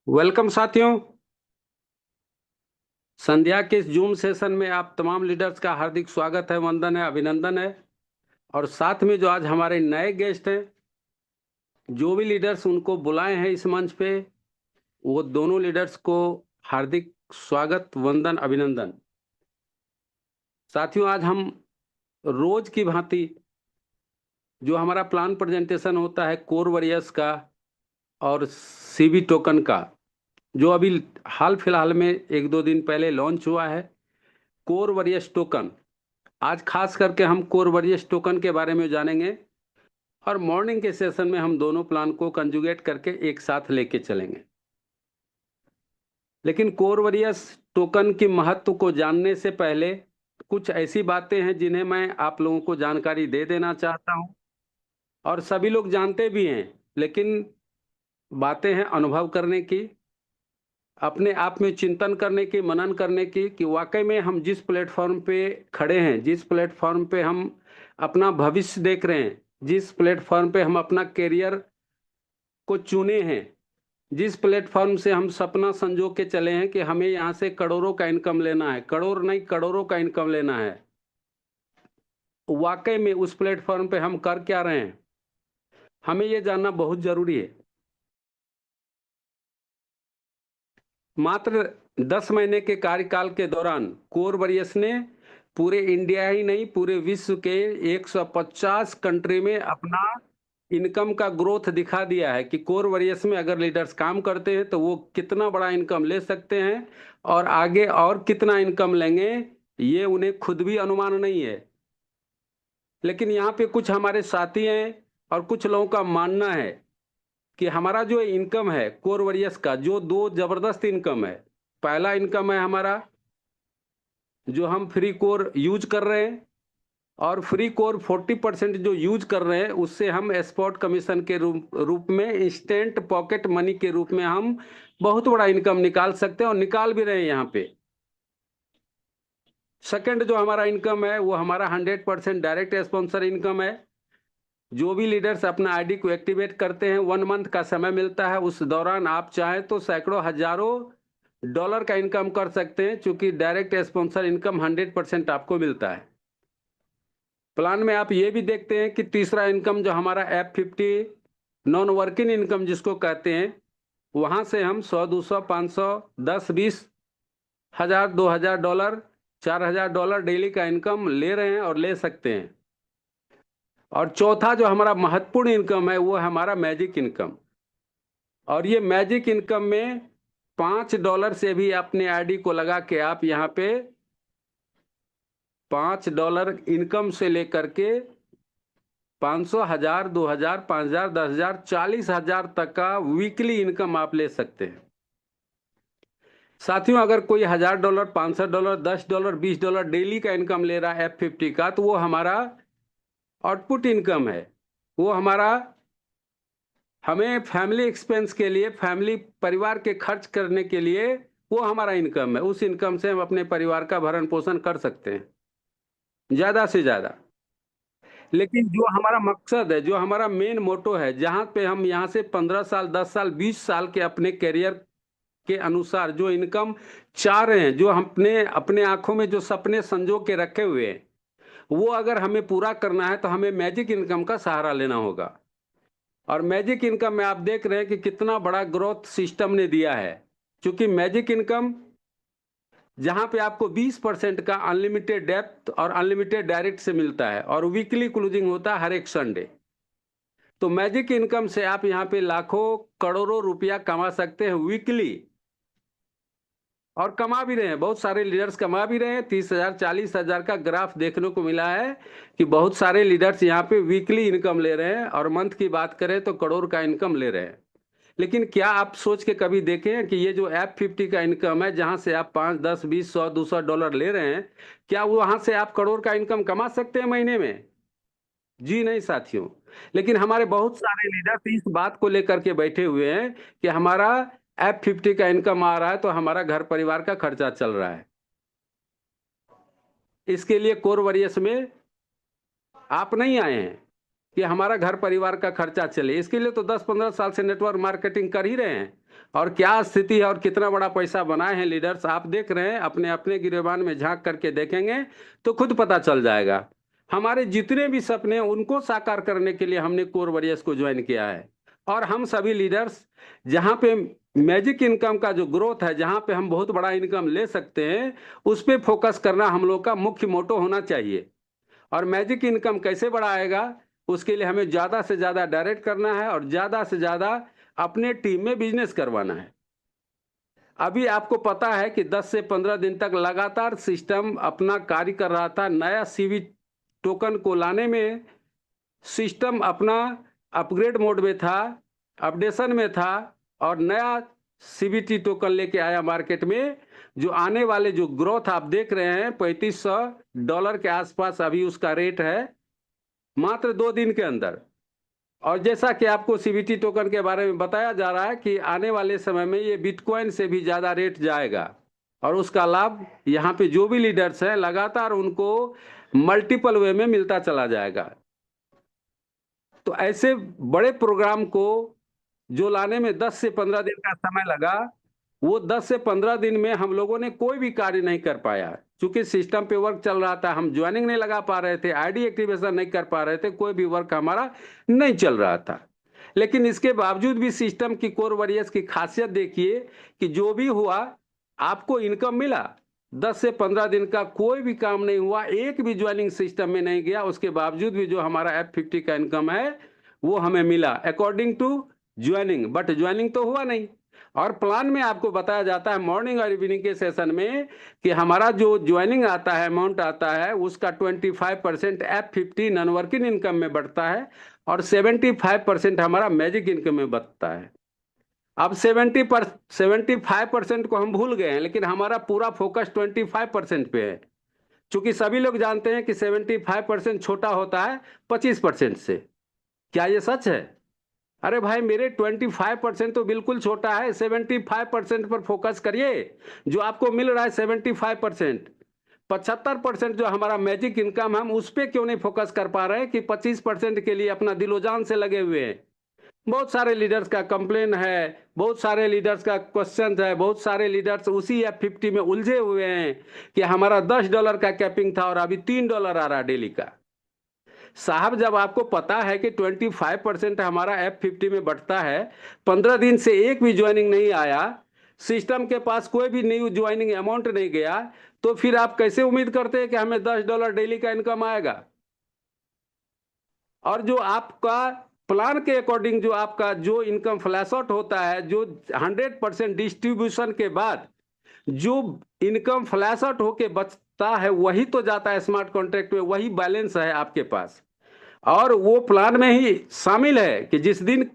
Welcome साथियों। संध्या के इस जूम सेशन में आप तमाम लीडर्स का हार्दिक स्वागत है, वंदन है, अभिनंदन है। और साथ में जो आज हमारे नए गेस्ट हैं, जो भी लीडर्स उनको बुलाए हैं इस मंच पे, वो दोनों लीडर्स को हार्दिक स्वागत, वंदन, अभिनंदन। साथियों, आज हम रोज की भांति जो हमारा प्लान प्रेजेंटेशन होता है कोर वॉरियर्स का और सीबी टोकन का, जो अभी हाल फिलहाल में एक दो दिन पहले लॉन्च हुआ है, कोर वॉरियर्स टोकन। आज खास करके हम कोर वॉरियर्स टोकन के बारे में जानेंगे और मॉर्निंग के सेशन में हम दोनों प्लान को कंजुगेट करके एक साथ लेके चलेंगे। लेकिन कोर वॉरियर्स टोकन की महत्व को जानने से पहले कुछ ऐसी बातें हैं जिन्हें मैं आप लोगों को जानकारी दे देना चाहता हूं, और सभी लोग जानते भी हैं, लेकिन बातें हैं अनुभव करने की, अपने आप में चिंतन करने की, मनन करने की कि वाकई में हम जिस प्लेटफॉर्म पे खड़े हैं, जिस प्लेटफॉर्म पे हम अपना भविष्य देख रहे हैं, जिस प्लेटफॉर्म पे हम अपना करियर को चुने हैं, जिस प्लेटफॉर्म से हम सपना संजो के चले हैं कि हमें यहाँ से करोड़ों का इनकम लेना है, करोड़ नहीं करोड़ों का इनकम लेना है, वाकई में उस प्लेटफॉर्म पे हम कर क्या रहे हैं, हमें ये जानना बहुत जरूरी है। मात्र 10 महीने के कार्यकाल के दौरान कोर वॉरियर्स ने पूरे इंडिया ही नहीं, पूरे विश्व के 150 कंट्री में अपना इनकम का ग्रोथ दिखा दिया है कि कोर वॉरियर्स में अगर लीडर्स काम करते हैं तो वो कितना बड़ा इनकम ले सकते हैं और आगे और कितना इनकम लेंगे, ये उन्हें खुद भी अनुमान नहीं है। लेकिन यहाँ पे कुछ हमारे साथी हैं और कुछ लोगों का मानना है कि हमारा जो इनकम है कोर वॉरियर्स का, जो दो जबरदस्त इनकम है। पहला इनकम है हमारा जो हम फ्री कोर यूज कर रहे हैं, और फ्री कोर 40% जो यूज कर रहे हैं उससे हम स्पॉट कमीशन के रूप में, इंस्टेंट पॉकेट मनी के रूप में हम बहुत बड़ा इनकम निकाल सकते हैं और निकाल भी रहे हैं यहाँ पे। सेकंड जो हमारा इनकम है वो हमारा 100% डायरेक्ट स्पॉन्सर इनकम है। जो भी लीडर्स अपना आईडी को एक्टिवेट करते हैं, 1 मंथ का समय मिलता है, उस दौरान आप चाहें तो सैकड़ों हजारों डॉलर का इनकम कर सकते हैं, क्योंकि डायरेक्ट स्पॉन्सर इनकम 100% आपको मिलता है। प्लान में आप ये भी देखते हैं कि तीसरा इनकम जो हमारा F50 नॉन वर्किंग इनकम जिसको कहते हैं, वहां से हम 100, 200, 500, 10, 20 हजार, $2000, $4000 डेली का इनकम ले रहे हैं और ले सकते हैं। और चौथा जो हमारा महत्वपूर्ण इनकम है वो है हमारा मैजिक इनकम। और ये मैजिक इनकम में $5 से भी अपने आईडी को लगा के आप यहाँ पे $5 इनकम से लेकर के 500, 1000, 2000, 5000, 10,000, 40,000 तक का वीकली इनकम आप ले सकते हैं। साथियों, अगर कोई $1000, $500, $10, $20 डेली का इनकम ले रहा है F50 का, तो वो हमारा आउटपुट इनकम है। वो हमारा, हमें फैमिली एक्सपेंस के लिए, फैमिली परिवार के खर्च करने के लिए वो हमारा इनकम है। उस इनकम से हम अपने परिवार का भरण पोषण कर सकते हैं ज्यादा से ज्यादा। लेकिन जो हमारा मकसद है, जो हमारा मेन मोटो है, जहां पे हम यहाँ से 15 साल, 10 साल, 20 साल के अपने करियर के अनुसार जो इनकम चाह रहे हैं, जो हम अपने अपने आंखों में जो सपने संजो के रखे हुए हैं, वो अगर हमें पूरा करना है तो हमें मैजिक इनकम का सहारा लेना होगा। और मैजिक इनकम में आप देख रहे हैं कि कितना बड़ा ग्रोथ सिस्टम ने दिया है, क्योंकि मैजिक इनकम जहां पे आपको 20% का अनलिमिटेड डेप्थ और अनलिमिटेड डायरेक्ट से मिलता है और वीकली क्लोजिंग होता है हर एक संडे। तो मैजिक इनकम से आप यहाँ पे लाखों करोड़ों रुपया कमा सकते हैं वीकली, और कमा भी रहे हैं। बहुत सारे लीडर्स कमा भी रहे हैं। 30,000, 40,000 का ग्राफ देखने को मिला है कि बहुत सारे लीडर्स यहाँ पे वीकली इनकम ले रहे हैं, और मंथ की बात करें तो करोड़ का इनकम ले रहे हैं। लेकिन क्या आप सोच के कभी देखें कि ये जो F50 का इनकम है, जहां से आप 5, 10, 20, 100, $200 ले रहे हैं, क्या वहां से आप करोड़ का इनकम कमा सकते हैं महीने में? जी नहीं साथियों। लेकिन हमारे बहुत सारे लीडर्स इस बात को लेकर के बैठे हुए हैं कि हमारा F50 का इनकम आ रहा है तो हमारा घर परिवार का खर्चा चल रहा है। इसके लिए कोर वॉरियर्स में आप नहीं आए हैं कि हमारा घर परिवार का खर्चा चले। इसके लिए तो 10-15 साल से नेटवर्क मार्केटिंग कर ही रहे हैं, और क्या स्थिति है और कितना बड़ा पैसा बनाए हैं लीडर्स, आप देख रहे हैं। अपने अपने गिरेबान में झांक करके देखेंगे तो खुद पता चल जाएगा। हमारे जितने भी सपने हैं उनको साकार करने के लिए हमने कोर वॉरियर्स को ज्वाइन किया है। और हम सभी लीडर्स जहाँ पे मैजिक इनकम का जो ग्रोथ है, जहाँ पे हम बहुत बड़ा इनकम ले सकते हैं, उस पर फोकस करना हम लोग का मुख्य मोटो होना चाहिए। और मैजिक इनकम कैसे बढ़ाएगा, उसके लिए हमें ज़्यादा से ज़्यादा डायरेक्ट करना है और ज़्यादा से ज़्यादा अपने टीम में बिजनेस करवाना है। अभी आपको पता है कि 10 से 15 दिन तक लगातार सिस्टम अपना कार्य कर रहा था। नया सीवी टोकन को लाने में सिस्टम अपना अपग्रेड मोड में था, अपडेशन में था, और नया सीवीटी टोकन लेके आया मार्केट में। जो आने वाले जो ग्रोथ आप देख रहे हैं, $3500 के आसपास अभी उसका रेट है मात्र 2 दिन के अंदर। और जैसा कि आपको सीवीटी टोकन के बारे में बताया जा रहा है कि आने वाले समय में ये बिटकॉइन से भी ज़्यादा रेट जाएगा, और उसका लाभ यहाँ पे जो भी लीडर्स हैं लगातार उनको मल्टीपल वे में मिलता चला जाएगा। तो ऐसे बड़े प्रोग्राम को जो लाने में 10 से 15 दिन का समय लगा, वो 10 से 15 दिन में हम लोगों ने कोई भी कार्य नहीं कर पाया, क्योंकि सिस्टम पे वर्क चल रहा था। हम ज्वाइनिंग नहीं लगा पा रहे थे, आईडी एक्टिवेशन नहीं कर पा रहे थे, कोई भी वर्क हमारा नहीं चल रहा था। लेकिन इसके बावजूद भी सिस्टम की कोर वॉरियर्स की खासियत देखिए कि जो भी हुआ आपको इनकम मिला। 10 से 15 दिन का कोई भी काम नहीं हुआ, एक भी ज्वाइनिंग सिस्टम में नहीं गया, उसके बावजूद भी जो हमारा F50 का इनकम है वो हमें मिला according to joining. But joining तो हुआ नहीं। और प्लान में आपको बताया जाता है मॉर्निंग और इवनिंग के सेशन में कि हमारा जो ज्वाइनिंग आता है, अमाउंट आता है, उसका 25% F50 नॉन वर्किंग इनकम में बढ़ता है और 75% हमारा मैजिक इनकम में बढ़ता है। अब 75% को हम भूल गए हैं, लेकिन हमारा पूरा फोकस 25% पे है, क्योंकि सभी लोग जानते हैं कि 75% छोटा होता है 25% से। क्या ये सच है? अरे भाई मेरे 25% तो बिल्कुल छोटा है, 75% पर फोकस करिए। जो आपको मिल रहा है 75%, 75% जो हमारा मैजिक इनकम, हम उस पर क्यों नहीं फोकस कर पा रहे हैं कि 25% के लिए अपना दिलो जान से लगे हुए हैं। बहुत सारे लीडर्स का कंप्लेन है, बहुत सारे लीडर्स का क्वेश्चन है, बहुत सारे लीडर्स उसी F50 में उलझे हुए हैं कि हमारा $10 का कैपिंग था और अभी $3 आ रहा डेली का। साहब जब आपको पता है कि 25% हमारा F50 में बढ़ता है, 15 दिन से एक भी ज्वाइनिंग नहीं आया, सिस्टम के पास कोई भी न्यू ज्वाइनिंग अमाउंट नहीं गया, तो फिर आप कैसे उम्मीद करते हैं कि हमें $10 डेली का इनकम आएगा? और जो आपका प्लान के अकॉर्डिंग जो आपका जो इनकम फ्लैश आउट होता है, जो 100% डिस्ट्रीब्यूशन के बाद जो इनकम फ्लैश आउट होके बचता है, वही तो जाता है स्मार्ट कॉन्ट्रैक्ट में, वही बैलेंस है आपके पास। और वो प्लान में ही शामिल है कि जिस दिन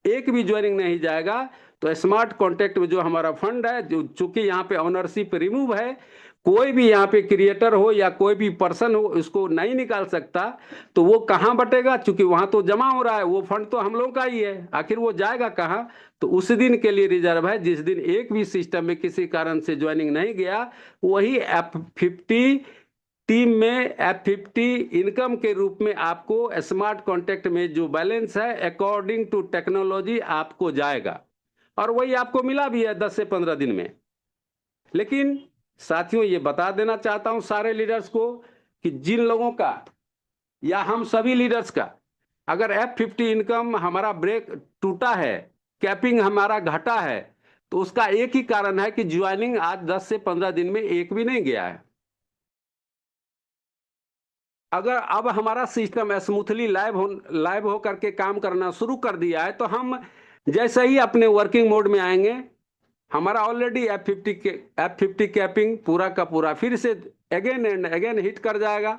एक भी ज्वाइनिंग नहीं जाएगा तो स्मार्ट कॉन्ट्रैक्ट में जो हमारा फंड है, जो चूंकि यहाँ पे ऑनरशिप रिमूव है, कोई भी यहाँ पे क्रिएटर हो या कोई भी पर्सन हो उसको नहीं निकाल सकता, तो वो कहाँ बटेगा? चूंकि वहां तो जमा हो रहा है, वो फंड तो हम लोग का ही है, आखिर वो जाएगा कहाँ? तो उस दिन के लिए रिजर्व है। जिस दिन एक भी सिस्टम में किसी कारण से ज्वाइनिंग नहीं गया, वही F50 टीम में F50 इनकम के रूप में आपको स्मार्ट कॉन्ट्रैक्ट में जो बैलेंस है अकॉर्डिंग टू टेक्नोलॉजी आपको जाएगा, और वही आपको मिला भी है 10 से 15 दिन में। लेकिन साथियों, ये बता देना चाहता हूं सारे लीडर्स को कि जिन लोगों का या हम सभी लीडर्स का अगर F50 इनकम हमारा ब्रेक टूटा है, कैपिंग हमारा घटा है, तो उसका एक ही कारण है कि ज्वाइनिंग आज 10 से 15 दिन में एक भी नहीं गया है। अगर अब हमारा सिस्टम स्मूथली लाइव हो करके काम करना शुरू कर दिया है, तो हम जैसे ही अपने वर्किंग मोड में आएंगे, हमारा ऑलरेडी F50 कैपिंग पूरा का पूरा फिर से अगेन एंड अगेन हिट कर जाएगा,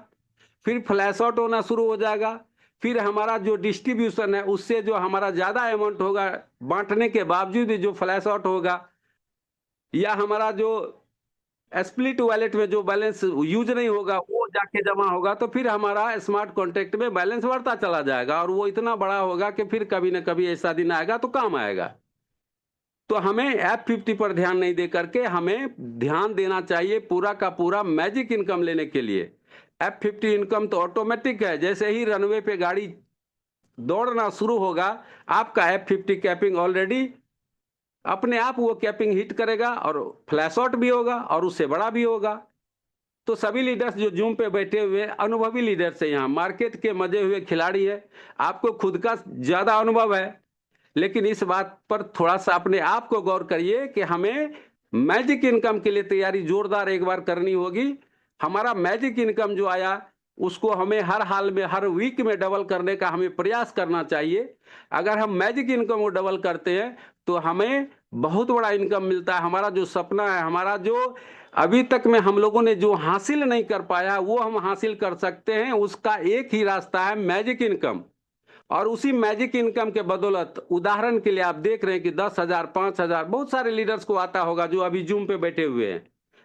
फिर फ्लैश आउट होना शुरू हो जाएगा। फिर हमारा जो डिस्ट्रीब्यूशन है उससे जो हमारा ज़्यादा अमाउंट होगा, बांटने के बावजूद जो फ्लैश आउट होगा, या हमारा जो स्प्लिट वॉलेट में जो बैलेंस यूज नहीं होगा वो जाके जमा होगा, तो फिर हमारा स्मार्ट कॉन्ट्रैक्ट में बैलेंस बढ़ता चला जाएगा, और वो इतना बड़ा होगा कि फिर कभी ना कभी ऐसा दिन आएगा तो काम आएगा। तो हमें F50 पर ध्यान नहीं दे करके हमें ध्यान देना चाहिए पूरा का पूरा मैजिक इनकम लेने के लिए। F50 इनकम तो ऑटोमेटिक है, जैसे ही रनवे पे गाड़ी दौड़ना शुरू होगा, आपका F50 कैपिंग ऑलरेडी अपने आप वो कैपिंग हिट करेगा और फ्लैश आउट भी होगा और उससे बड़ा भी होगा। तो सभी लीडर्स जो जूम पे बैठे हुए अनुभवी लीडर्स है, यहाँ मार्केट के मजे हुए खिलाड़ी है, आपको खुद का ज्यादा अनुभव है, लेकिन इस बात पर थोड़ा सा अपने आप को गौर करिए कि हमें मैजिक इनकम के लिए तैयारी जोरदार एक बार करनी होगी। हमारा मैजिक इनकम जो आया उसको हमें हर हाल में, हर वीक में डबल करने का हमें प्रयास करना चाहिए। अगर हम मैजिक इनकम को डबल करते हैं तो हमें बहुत बड़ा इनकम मिलता है। हमारा जो सपना है, हमारा जो अभी तक में हम लोगों ने जो हासिल नहीं कर पाया वो हम हासिल कर सकते हैं। उसका एक ही रास्ता है, मैजिक इनकम। और उसी मैजिक इनकम के बदौलत उदाहरण के लिए आप देख रहे हैं कि 10,000, 5,000 बहुत सारे लीडर्स को आता होगा जो अभी जूम पे बैठे हुए हैं,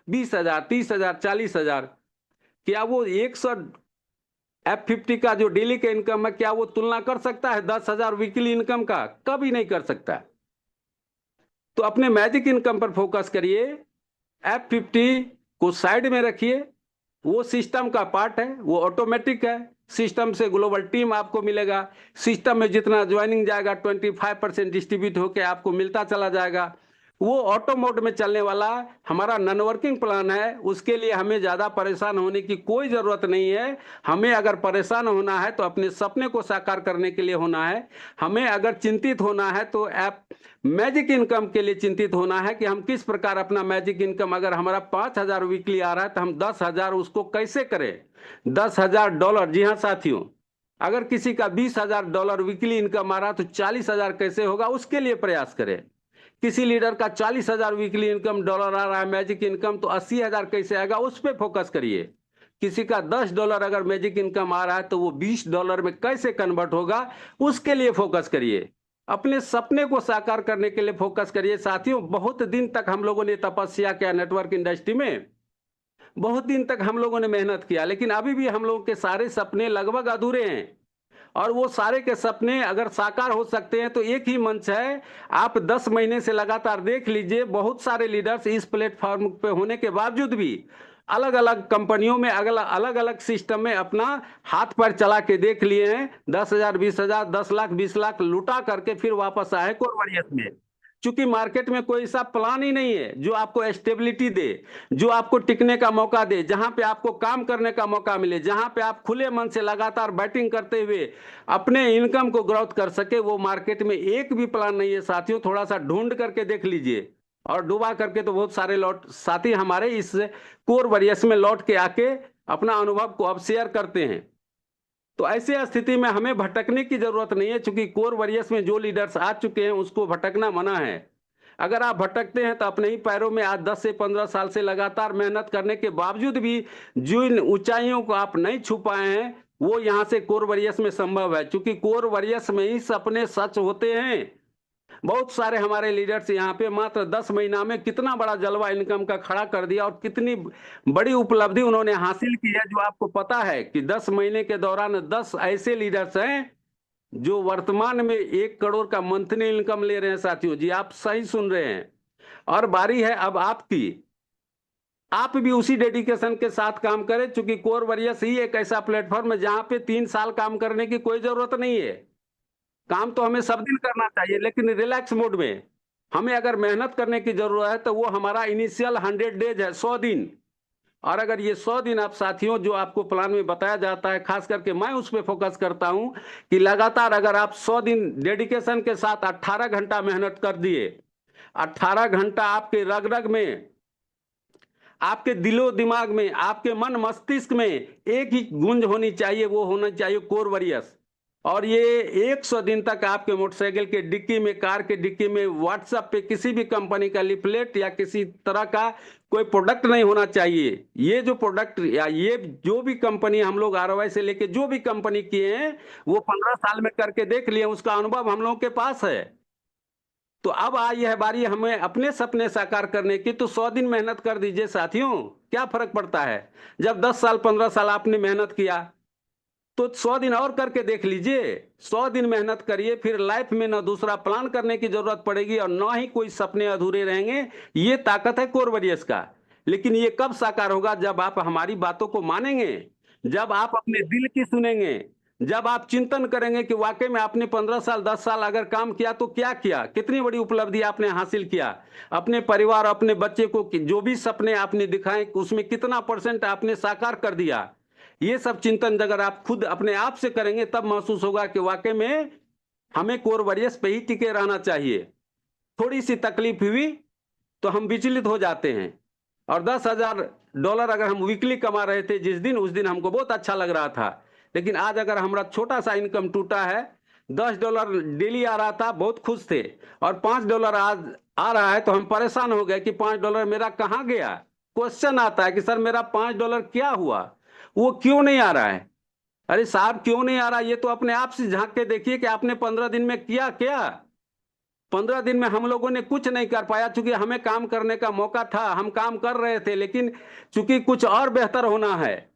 20,000, 30,000, 40,000। क्या वो 100 F50 का जो डेली का इनकम है, क्या वो तुलना कर सकता है 10,000 वीकली इनकम का? कभी नहीं कर सकता। तो अपने मैजिक इनकम पर फोकस करिए, F50 को साइड में रखिए। वो सिस्टम का पार्ट है, वो ऑटोमेटिक है। सिस्टम से ग्लोबल टीम आपको मिलेगा। सिस्टम में जितना ज्वाइनिंग जाएगा 25% डिस्ट्रीब्यूट होकर आपको मिलता चला जाएगा। वो ऑटो मोड में चलने वाला हमारा नॉन वर्किंग प्लान है। उसके लिए हमें ज्यादा परेशान होने की कोई जरूरत नहीं है। हमें अगर परेशान होना है तो अपने सपने को साकार करने के लिए होना है। हमें अगर चिंतित होना है तो ऐप मैजिक इनकम के लिए चिंतित होना है कि हम किस प्रकार अपना मैजिक इनकम, अगर हमारा 5,000 वीकली आ रहा है तो हम 10,000 उसको कैसे करें। $10,000, जी हाँ साथियों, अगर किसी का $20,000 वीकली इनकम आ रहा है तो 40,000 कैसे होगा, उसके लिए प्रयास करें। किसी लीडर का 40,000 वीकली इनकम डॉलर आ रहा है मैजिक इनकम, तो 80,000 कैसे आएगा, उस पर फोकस करिए। किसी का $10 अगर मैजिक इनकम आ रहा है तो वो $20 में कैसे कन्वर्ट होगा, उसके लिए फोकस करिए। अपने सपने को साकार करने के लिए फोकस करिए। साथियों, बहुत दिन तक हम लोगों ने तपस्या किया नेटवर्क इंडस्ट्री में, बहुत दिन तक हम लोगों ने मेहनत किया, लेकिन अभी भी हम लोगों के सारे सपने लगभग अधूरे हैं। और वो सारे के सपने अगर साकार हो सकते हैं तो एक ही मंच है। आप 10 महीने से लगातार देख लीजिए, बहुत सारे लीडर्स इस प्लेटफॉर्म पे होने के बावजूद भी अलग अलग कंपनियों में अलग अलग सिस्टम में अपना हाथ पैर चला के देख लिए हैं। 10,000, 20,000, 10 लाख, 20 लाख लुटा करके फिर वापस आए कोरवरियस में। चूंकि मार्केट में कोई ऐसा प्लान ही नहीं है जो आपको स्टेबिलिटी दे, जो आपको टिकने का मौका दे, जहां पे आपको काम करने का मौका मिले, जहां पे आप खुले मन से लगातार बैटिंग करते हुए अपने इनकम को ग्रोथ कर सके। वो मार्केट में एक भी प्लान नहीं है साथियों। थोड़ा सा ढूंढ करके देख लीजिए। और डुबा करके तो बहुत सारे लौट साथी हमारे इस कोर वरियस में लौट के आके अपना अनुभव को अब शेयर करते हैं। तो ऐसे स्थिति में हमें भटकने की जरूरत नहीं है, क्योंकि कोर वरियस में जो लीडर्स आ चुके हैं उसको भटकना मना है। अगर आप भटकते हैं तो अपने ही पैरों में आज 10 से 15 साल से लगातार मेहनत करने के बावजूद भी जो इन ऊंचाइयों को आप नहीं छू पाए हैं, वो यहाँ से कोर वरियस में संभव है। क्योंकि कोर वरियस में ही सपने सच होते हैं। बहुत सारे हमारे लीडर्स यहाँ पे मात्र 10 महीना में कितना बड़ा जलवा इनकम का खड़ा कर दिया और कितनी बड़ी उपलब्धि उन्होंने हासिल की है, जो आपको पता है कि 10 महीने के दौरान 10 ऐसे लीडर्स हैं जो वर्तमान में 1 करोड़ का मंथली इनकम ले रहे हैं। साथियों जी, आप सही सुन रहे हैं। और बारी है अब आपकी। आप भी उसी डेडिकेशन के साथ काम करें, क्योंकि कोर वरियस ही एक ऐसा प्लेटफॉर्म है जहां पे 3 साल काम करने की कोई जरूरत नहीं है। काम तो हमें सब दिन करना चाहिए, लेकिन रिलैक्स मोड में। हमें अगर मेहनत करने की जरूरत है तो वो हमारा इनिशियल 100 डेज है, 100 दिन। और अगर ये 100 दिन आप साथियों, जो आपको प्लान में बताया जाता है, खास करके मैं उस पर फोकस करता हूं कि लगातार अगर आप 100 दिन डेडिकेशन के साथ 18 घंटा मेहनत कर दिए, 18 घंटा आपके रग रग में, आपके दिलो दिमाग में, आपके मन मस्तिष्क में एक ही गूंज होनी चाहिए, वो होना चाहिए कोर वरियस। और ये 100 दिन तक आपके मोटरसाइकिल के डिक्की में, कार के डिक्की में, व्हाट्सएप पे किसी भी कंपनी का लिफलेट या किसी तरह का कोई प्रोडक्ट नहीं होना चाहिए। ये जो प्रोडक्ट या ये जो भी कंपनी हम लोग ROI से लेके जो भी कंपनी किए हैं, वो 15 साल में करके देख लिए, उसका अनुभव हम लोगों के पास है। तो अब आई है बारी हमें अपने सपने साकार करने की। तो 100 दिन मेहनत कर दीजिए साथियों, क्या फर्क पड़ता है। जब 10 साल 15 साल आपने मेहनत किया तो 100 दिन और करके देख लीजिए। 100 दिन मेहनत करिए, फिर लाइफ में ना दूसरा प्लान करने की जरूरत पड़ेगी और ना ही कोई सपने अधूरे रहेंगे। ये ताकत है कोर वरियस का। लेकिन ये कब साकार होगा, जब आप हमारी बातों को मानेंगे, जब आप अपने दिल की सुनेंगे, जब आप चिंतन करेंगे कि वाकई में आपने 15 साल 10 साल अगर काम किया तो क्या किया, कितनी बड़ी उपलब्धि आपने हासिल किया, अपने परिवार अपने बच्चे को जो भी सपने आपने दिखाए उसमें कितना % आपने साकार कर दिया, ये सब चिंतन अगर आप खुद अपने आप से करेंगे तब महसूस होगा कि वाकई में हमें कोर वरियस पे ही टिके रहना चाहिए। थोड़ी सी तकलीफ हुई तो हम विचलित हो जाते हैं। और $10,000 अगर हम वीकली कमा रहे थे जिस दिन, उस दिन हमको बहुत अच्छा लग रहा था। लेकिन आज अगर हमारा छोटा सा इनकम टूटा है, $10 डेली आ रहा था, बहुत खुश थे, और $5 आज आ रहा है तो हम परेशान हो गए कि $5 मेरा कहाँ गया। क्वेश्चन आता है कि सर मेरा $5 क्या हुआ, वो क्यों नहीं आ रहा है। अरे साहब क्यों नहीं आ रहा, ये तो अपने आप से झांक के देखिए कि आपने 15 दिन में किया क्या। 15 दिन में हम लोगों ने कुछ नहीं कर पाया, चूंकि हमें काम करने का मौका था, हम काम कर रहे थे, लेकिन चूंकि कुछ और बेहतर होना है,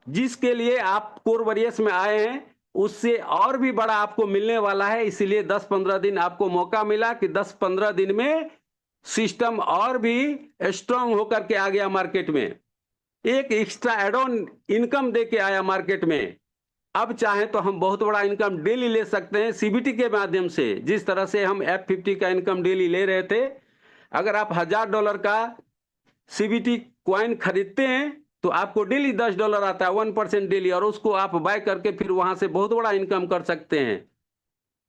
जिसके लिए आप कोर वरियस में आए हैं उससे और भी बड़ा आपको मिलने वाला है। इसलिए 10-15 दिन आपको मौका मिला कि 10-15 दिन में सिस्टम और भी स्ट्रांग होकर के आ गया मार्केट में, एक एक्स्ट्रा एड ऑन इनकम दे के आया मार्केट में। अब चाहे तो हम बहुत बड़ा इनकम डेली ले सकते हैं सीबीटी के माध्यम से, जिस तरह से हम F50 का इनकम डेली ले रहे थे। अगर आप $1,000 का सीबीटी क्वाइन खरीदते हैं तो आपको डेली $10 आता है, 1% डेली, और उसको आप बाय करके फिर वहां से बहुत बड़ा इनकम कर सकते हैं।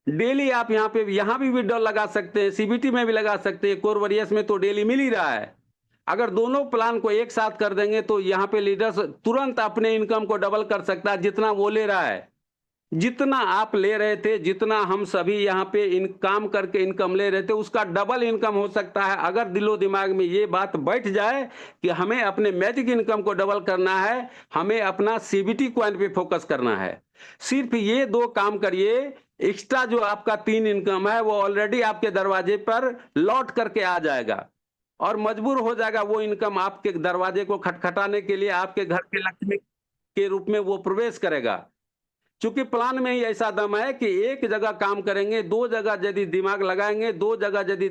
डेली आप यहाँ भी विड्रॉल लगा सकते हैं, सीबीटी में भी लगा सकते हैं, कोर वरियस में तो डेली मिल ही रहा है। अगर दोनों प्लान को एक साथ कर देंगे तो यहाँ पे लीडर्स तुरंत अपने इनकम को डबल कर सकता है, जितना वो ले रहा है, जितना आप ले रहे थे, जितना हम सभी यहाँ पे इन काम करके इनकम ले रहे थे, उसका डबल इनकम हो सकता है। अगर दिलो दिमाग में ये बात बैठ जाए कि हमें अपने मैजिक इनकम को डबल करना है, हमें अपना सीबीटी क्वाइन पे फोकस करना है, सिर्फ ये 2 काम करिए, एक्स्ट्रा जो आपका 3 इनकम है वो ऑलरेडी आपके दरवाजे पर लौट करके आ जाएगा, और मजबूर हो जाएगा वो इनकम आपके दरवाजे को खटखटाने के लिए, आपके घर के लक्ष्मी के रूप में वो प्रवेश करेगा। चूंकि प्लान में ही ऐसा दम है कि एक जगह काम करेंगे, 2 जगह यदि दिमाग लगाएंगे, 2 जगह यदि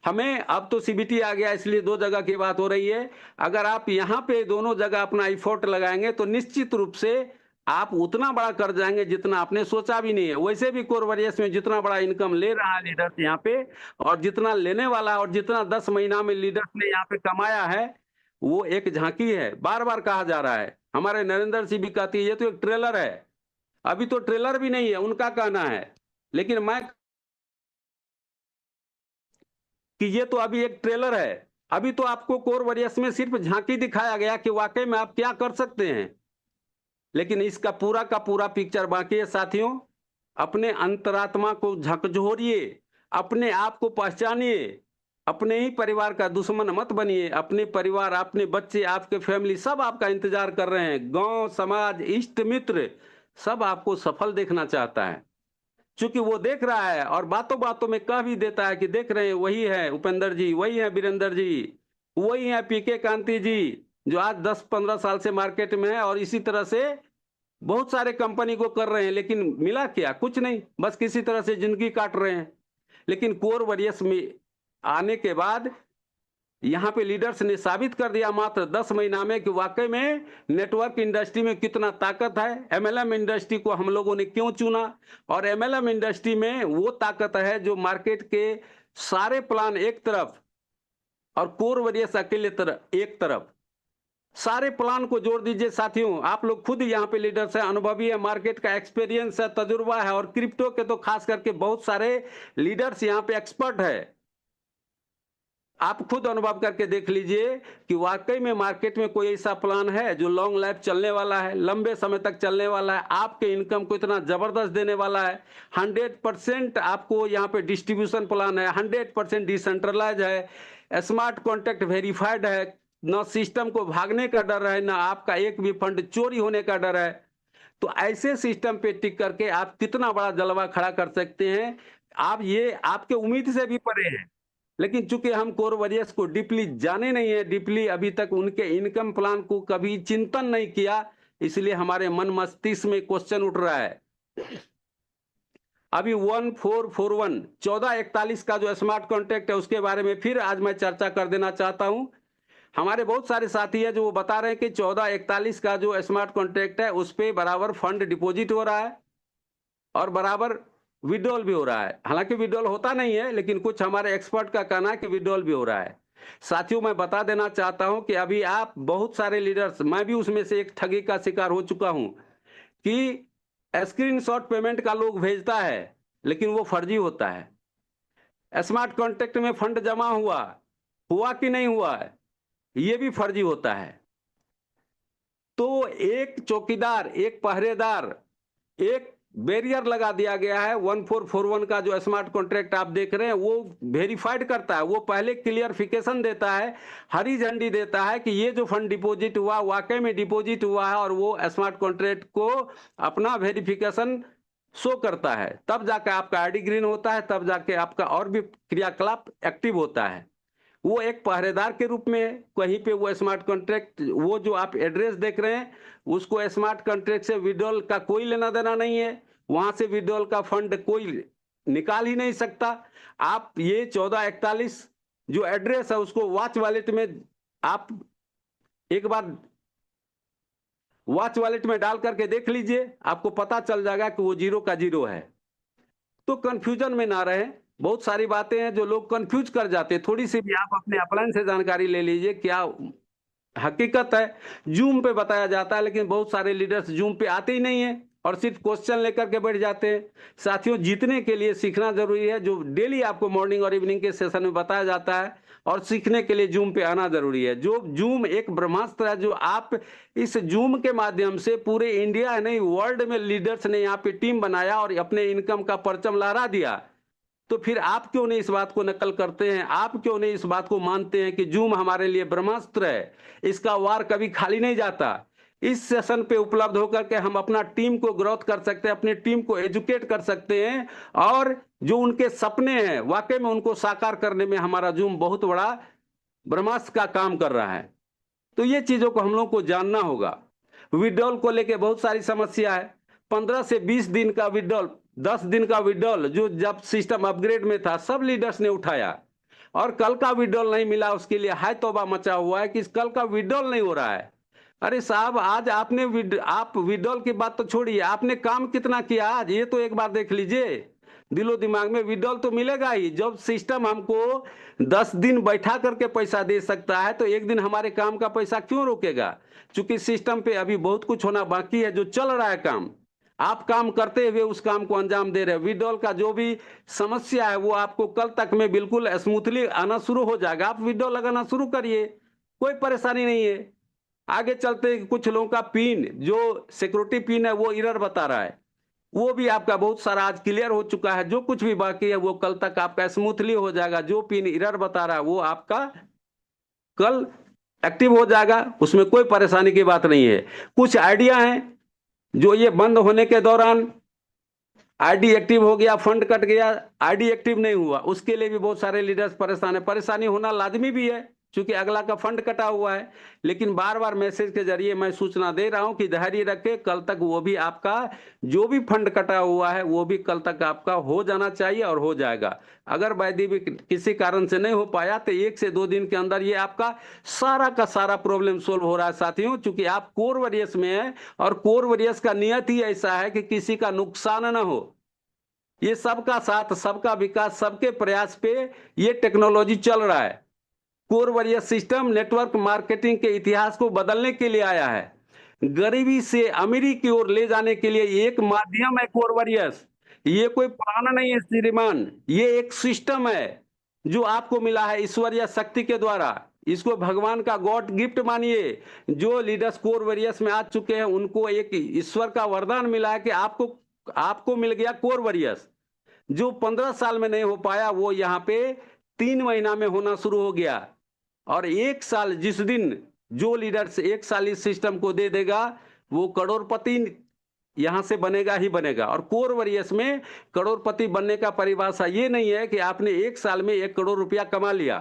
हमें, अब तो सीबीटी आ गया इसलिए 2 जगह की बात हो रही है, अगर आप यहाँ पे दोनों जगह अपना इफोर्ट लगाएंगे तो निश्चित रूप से आप उतना बड़ा कर जाएंगे जितना आपने सोचा भी नहीं है। वैसे भी कोर वरियस में जितना बड़ा इनकम ले रहा है लीडर्स यहाँ पे, और जितना लेने वाला है, और जितना 10 महीना में लीडर्स ने यहाँ पे कमाया है, वो एक झांकी है। बार बार कहा जा रहा है, हमारे नरेंद्र सिंह भी कहती है ये तो एक ट्रेलर है, अभी तो ट्रेलर भी नहीं है, उनका कहना है, लेकिन मैं कि ये तो अभी एक ट्रेलर है। अभी तो आपको कोर वरियस में सिर्फ झांकी दिखाया गया कि वाकई में आप क्या कर सकते हैं, लेकिन इसका पूरा का पूरा पिक्चर बाकी है साथियों। अपने अंतरात्मा को झकझोरिए, अपने आप को पहचानिए, अपने ही परिवार का दुश्मन मत बनिए। अपने परिवार, अपने बच्चे, आपके फैमिली सब आपका इंतजार कर रहे हैं, गांव समाज इष्ट मित्र सब आपको सफल देखना चाहता है, क्योंकि वो देख रहा है और बातों बातों में कह भी देता है कि देख रहे हैं वही है उपेंद्र जी, वही है वीरेंद्र जी, वही है पीके कांति जी, जो आज 10-15 साल से मार्केट में है, और इसी तरह से बहुत सारे कंपनी को कर रहे हैं, लेकिन मिला क्या, कुछ नहीं, बस किसी तरह से जिंदगी काट रहे हैं। लेकिन कोर वरियस में आने के बाद यहाँ पे लीडर्स ने साबित कर दिया मात्र 10 महीना में कि वाकई में नेटवर्क इंडस्ट्री में कितना ताकत है। एमएलएम इंडस्ट्री को हम लोगों ने क्यों चुना, और एमएलएम इंडस्ट्री में वो ताकत है जो मार्केट के सारे प्लान एक तरफ और कोर वरियस अकेले एक तरफ, सारे प्लान को जोड़ दीजिए साथियों। आप लोग खुद यहाँ पे लीडर्स है, अनुभवी है, मार्केट का एक्सपीरियंस है, तजुर्बा है, और क्रिप्टो के तो खास करके बहुत सारे लीडर्स यहाँ पे एक्सपर्ट है। आप खुद अनुभव करके देख लीजिए कि वाकई में मार्केट में कोई ऐसा प्लान है जो लॉन्ग लाइफ चलने वाला है, लंबे समय तक चलने वाला है, आपके इनकम को इतना जबरदस्त देने वाला है। 100% आपको यहाँ पे डिस्ट्रीब्यूशन प्लान है, 100% डिसेंट्रलाइज है, स्मार्ट कॉन्ट्रैक्ट वेरीफाइड है, न सिस्टम को भागने का डर है, न आपका एक भी फंड चोरी होने का डर है। तो ऐसे सिस्टम पे टिक करके आप कितना बड़ा जलवा खड़ा कर सकते हैं, आप ये आपके उम्मीद से भी परे हैं। लेकिन चूंकि हम कोर वरियर्स को डीपली जाने नहीं है, डीपली अभी तक उनके इनकम प्लान को कभी चिंतन नहीं किया, इसलिए हमारे मन मस्तिष्क में क्वेश्चन उठ रहा है। अभी 1441 1441 का जो स्मार्ट कॉन्ट्रैक्ट है उसके बारे में फिर आज मैं चर्चा कर देना चाहता हूं। हमारे बहुत सारे साथी हैं जो वो बता रहे हैं कि 1441 का जो स्मार्ट कॉन्ट्रैक्ट है उस पे बराबर फंड डिपॉजिट हो रहा है और बराबर विड्रॉल भी हो रहा है। हालांकि विड्रॉल होता नहीं है, लेकिन कुछ हमारे एक्सपर्ट का कहना है कि विड्रॉल भी हो रहा है। साथियों, मैं बता देना चाहता हूं कि अभी आप बहुत सारे लीडर्स, मैं भी उसमें से एक ठगी का शिकार हो चुका हूं कि स्क्रीनशॉट पेमेंट का लोग भेजता है, लेकिन वो फर्जी होता है। स्मार्ट कॉन्ट्रैक्ट में फंड जमा हुआ कि नहीं हुआ है, ये भी फर्जी होता है। तो एक चौकीदार, एक पहरेदार, एक बैरियर लगा दिया गया है। 1441 का जो स्मार्ट कॉन्ट्रैक्ट आप देख रहे हैं वो वेरीफाइड करता है, वो पहले क्लियरिफिकेशन देता है, हरी झंडी देता है कि ये जो फंड डिपॉजिट हुआ वाकई में डिपॉजिट हुआ है, और वो स्मार्ट कॉन्ट्रैक्ट को अपना वेरिफिकेशन शो करता है। तब जाके आपका आईडी ग्रीन होता है, तब जाके आपका और भी क्रियाकलाप एक्टिव होता है। वो एक पहरेदार के रूप में कहीं पे वो स्मार्ट कॉन्ट्रैक्ट, वो जो आप एड्रेस देख रहे हैं उसको स्मार्ट कॉन्ट्रैक्ट से विड्रॉल का कोई लेना देना नहीं है, वहां से विड्रॉल का फंड कोई निकाल ही नहीं सकता। आप ये 1441 जो एड्रेस है उसको वॉच वॉलेट में आप एक बार वॉच वॉलेट में डाल करके देख लीजिए, आपको पता चल जाएगा कि वो जीरो का जीरो है। तो कंफ्यूजन में ना रहे। बहुत सारी बातें हैं जो लोग कंफ्यूज कर जाते हैं, थोड़ी सी भी आप अपने अपलाइन से जानकारी ले लीजिए क्या हकीकत है। जूम पे बताया जाता है, लेकिन बहुत सारे लीडर्स जूम पे आते ही नहीं है और सिर्फ क्वेश्चन लेकर के बैठ जाते हैं। साथियों, जीतने के लिए सीखना जरूरी है, जो डेली आपको मॉर्निंग और इवनिंग के सेशन में बताया जाता है, और सीखने के लिए जूम पे आना जरूरी है। जो जूम एक ब्रह्मास्त्र है, जो आप इस जूम के माध्यम से पूरे इंडिया नहीं वर्ल्ड में लीडर्स ने यहाँ पे टीम बनाया और अपने इनकम का परचम लहरा दिया। तो फिर आप क्यों नहीं इस बात को नकल करते हैं? आप क्यों नहीं इस बात को मानते हैं कि जूम हमारे लिए ब्रह्मास्त्र है, इसका वार कभी खाली नहीं जाता। इस सेशन पे उपलब्ध होकर के हम अपना टीम को ग्रोथ कर सकते हैं, अपनी टीम को एजुकेट कर सकते हैं, और जो उनके सपने हैं वाकई में उनको साकार करने में हमारा जूम बहुत बड़ा ब्रह्मास्त्र का काम कर रहा है। तो ये चीजों को हम लोग को जानना होगा। विड्रॉल को लेके बहुत सारी समस्या है। 15 से 20 दिन का विड्रॉल, 10 दिन का विड्रॉल जो जब सिस्टम अपग्रेड में था सब लीडर्स ने उठाया, और कल का विड्रॉल नहीं मिला, उसके लिए हाय तौबा मचा हुआ है कि कल का विड्रॉल नहीं हो रहा है। अरे साहब, आज आपने आप विड्रॉल की बात तो छोड़िए, आपने काम कितना किया आज ये तो एक बार देख लीजिए। दिलो दिमाग में विड्रॉल तो मिलेगा ही। जब सिस्टम हमको 10 दिन बैठा करके पैसा दे सकता है, तो एक दिन हमारे काम का पैसा क्यों रोकेगा? चूंकि सिस्टम पे अभी बहुत कुछ होना बाकी है, जो चल रहा है काम, आप काम करते हुए उस काम को अंजाम दे रहे हैं। विड्रॉल का जो भी समस्या है वो आपको कल तक में बिल्कुल स्मूथली आना शुरू हो जाएगा। आप विड्रॉल लगाना शुरू करिए, कोई परेशानी नहीं है। आगे चलते कुछ लोगों का पिन, जो सिक्योरिटी पिन है वो एरर बता रहा है, वो भी आपका बहुत सारा आज क्लियर हो चुका है। जो कुछ भी बाकी है वो कल तक आपका स्मूथली हो जाएगा। जो पिन एरर बता रहा है वो आपका कल एक्टिव हो जाएगा, उसमें कोई परेशानी की बात नहीं है। कुछ आइडिया हैं जो ये बंद होने के दौरान आईडी एक्टिव हो गया, फंड कट गया, आईडी एक्टिव नहीं हुआ, उसके लिए भी बहुत सारे लीडर्स परेशान है। परेशानी होना लाजमी भी है क्योंकि अगला का फंड कटा हुआ है, लेकिन बार बार मैसेज के जरिए मैं सूचना दे रहा हूं कि धैर्य रखे, कल तक वो भी आपका जो भी फंड कटा हुआ है वो भी कल तक आपका हो जाना चाहिए और हो जाएगा। अगर वैद्य भी किसी कारण से नहीं हो पाया तो 1 से 2 दिन के अंदर ये आपका सारा का सारा प्रॉब्लम सोल्व हो रहा है। साथियों, चूंकि आप कोर वॉरियर्स में है और कोर वॉरियर्स का नियत ही ऐसा है कि किसी का नुकसान ना हो। ये सबका साथ, सबका विकास, सबके प्रयास पे ये टेक्नोलॉजी चल रहा है। Core warrior system network marketing के इतिहास को बदलने के लिए आया है। गरीबी से अमीरी की ओर ले जाने के लिए एक माध्यम है कोर वॉरियर्स। ये कोई पुराना नहीं है श्रीमान, ये एक सिस्टम है जो आपको मिला है ईश्वरीय शक्ति के द्वारा। इसको भगवान का गॉड गिफ्ट मानिए। जो लीडर्स कोर वॉरियर्स में आ चुके हैं उनको एक ईश्वर का वरदान मिला है कि आपको मिल गया कोर वॉरियर्स। जो 15 साल में नहीं हो पाया वो यहाँ पे 3 महीना में होना शुरू हो गया। और 1 साल, जिस दिन जो लीडर्स 1 साल इस सिस्टम को दे देगा वो करोड़पति यहां से बनेगा ही बनेगा। और कोर वॉरियर्स में करोड़पति बनने का परिभाषा ये नहीं है कि आपने 1 साल में 1 करोड़ रुपया कमा लिया।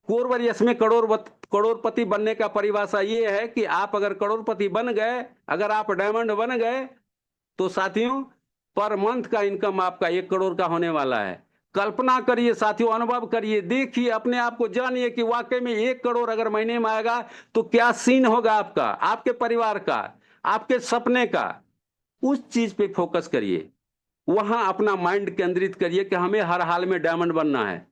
कोर वॉरियर्स में करोड़पति बनने का परिभाषा ये है कि आप अगर करोड़पति बन गए, अगर आप डायमंड बन गए, तो साथियों पर मंथ का इनकम आपका 1 करोड़ का होने वाला है। कल्पना करिए साथियों, अनुभव करिए, देखिए, अपने आप को जानिए कि वाकई में 1 करोड़ अगर महीने में आएगा तो क्या सीन होगा आपका, आपके परिवार का, आपके सपने का। उस चीज पे फोकस करिए, वहां अपना माइंड केंद्रित करिए कि हमें हर हाल में डायमंड बनना है।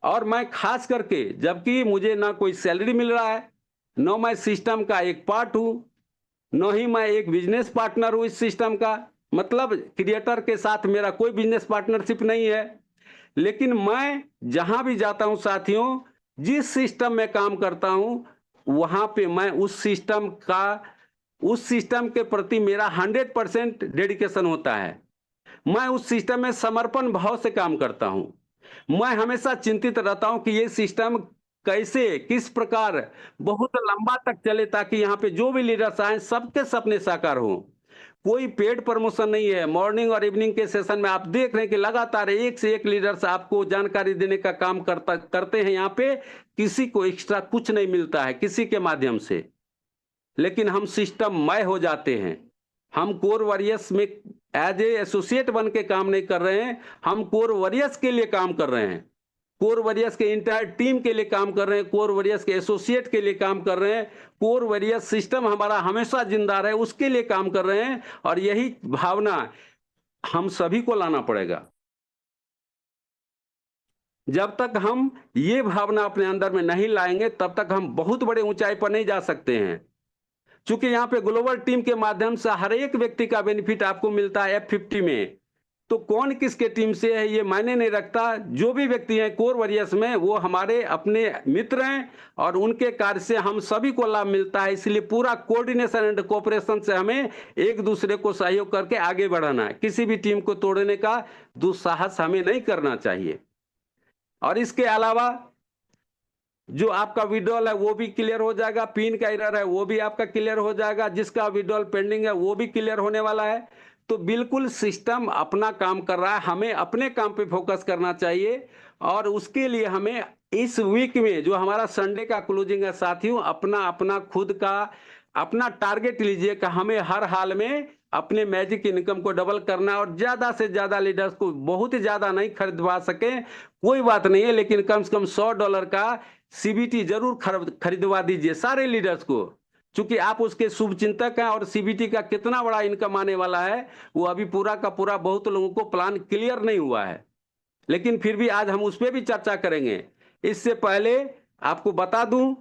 और मैं खास करके, जबकि मुझे ना कोई सैलरी मिल रहा है, न मैं सिस्टम का एक पार्ट हूं, न ही मैं एक बिजनेस पार्टनर हूं इस सिस्टम का, मतलब क्रिएटर के साथ मेरा कोई बिजनेस पार्टनरशिप नहीं है। लेकिन मैं जहां भी जाता हूं साथियों, जिस सिस्टम में काम करता हूं, वहां पे मैं उस सिस्टम के प्रति मेरा 100% डेडिकेशन होता है। मैं उस सिस्टम में समर्पण भाव से काम करता हूं। मैं हमेशा चिंतित रहता हूं कि ये सिस्टम कैसे, किस प्रकार बहुत लंबा तक चले, ताकि यहाँ पे जो भी लीडर्स आए सबके सपने साकार हों। कोई पेड प्रमोशन नहीं है। मॉर्निंग और इवनिंग के सेशन में आप देख रहे हैं कि लगातार एक से एक लीडर्स आपको जानकारी देने का काम करते हैं। यहाँ पे किसी को एक्स्ट्रा कुछ नहीं मिलता है किसी के माध्यम से, लेकिन हम सिस्टममय हो जाते हैं। हम कोर वॉरियर्स में एज ए एसोसिएट बन के काम नहीं कर रहे हैं, हम कोर वॉरियर्स के लिए काम कर रहे हैं। कोर वॉरियर्स के इंटायर टीम के लिए काम कर रहे हैं, कोर वॉरियर्स के एसोसिएट के लिए काम कर रहे हैं। कोर वॉरियर्स सिस्टम हमारा हमेशा जिंदा रहे उसके लिए काम कर रहे हैं, और यही भावना हम सभी को लाना पड़ेगा। जब तक हम ये भावना अपने अंदर में नहीं लाएंगे, तब तक हम बहुत बड़े ऊंचाई पर नहीं जा सकते हैं। चूंकि यहाँ पे ग्लोबल टीम के माध्यम से हर एक व्यक्ति का बेनिफिट आपको मिलता है F50 में, तो कौन किसके टीम से है ये मायने नहीं रखता। जो भी व्यक्ति हैं कोर वॉरियर्स में, वो हमारे अपने मित्र हैं और उनके कार्य से हम सभी को लाभ मिलता है। इसलिए पूरा कोऑर्डिनेशन एंड कोऑपरेशन से हमें एक दूसरे को सहयोग करके आगे बढ़ाना है। किसी भी टीम को तोड़ने का दुस्साहस हमें नहीं करना चाहिए। और इसके अलावा जो आपका विड्रॉल है वो भी क्लियर हो जाएगा, पिन का एरर है वो भी आपका क्लियर हो जाएगा, जिसका विड्रॉल पेंडिंग है वो भी क्लियर होने वाला है। तो बिल्कुल सिस्टम अपना काम कर रहा है, हमें अपने काम पे फोकस करना चाहिए। और उसके लिए हमें इस वीक में जो हमारा संडे का क्लोजिंग है साथियों, अपना अपना खुद का अपना टारगेट लीजिए कि हमें हर हाल में अपने मैजिक इनकम को डबल करना है। और ज्यादा से ज्यादा लीडर्स को, बहुत ही ज्यादा नहीं खरीदवा सके कोई बात नहीं है, लेकिन कम से कम $100 का सीबीटी जरूर खरीदवा दीजिए सारे लीडर्स को। चूंकि आप उसके शुभ चिंतक हैं, और सीबीटी का कितना बड़ा इनकम आने वाला है वो अभी पूरा का पूरा बहुत लोगों को प्लान क्लियर नहीं हुआ है, लेकिन फिर भी आज हम उस पर भी चर्चा करेंगे। इससे पहले आपको बता दूं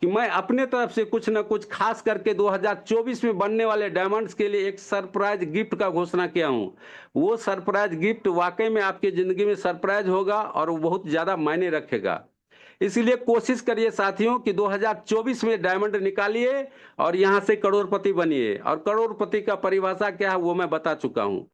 कि मैं अपने तरफ से कुछ न कुछ खास करके 2024 में बनने वाले डायमंड्स के लिए एक सरप्राइज गिफ्ट का घोषणा किया हूं। वो सरप्राइज गिफ्ट वाकई में आपकी जिंदगी में सरप्राइज होगा और वो बहुत ज्यादा मायने रखेगा। इसलिए कोशिश करिए साथियों कि 2024 में डायमंड निकालिए और यहां से करोड़पति बनिए। और करोड़पति का परिभाषा क्या है वो मैं बता चुका हूं।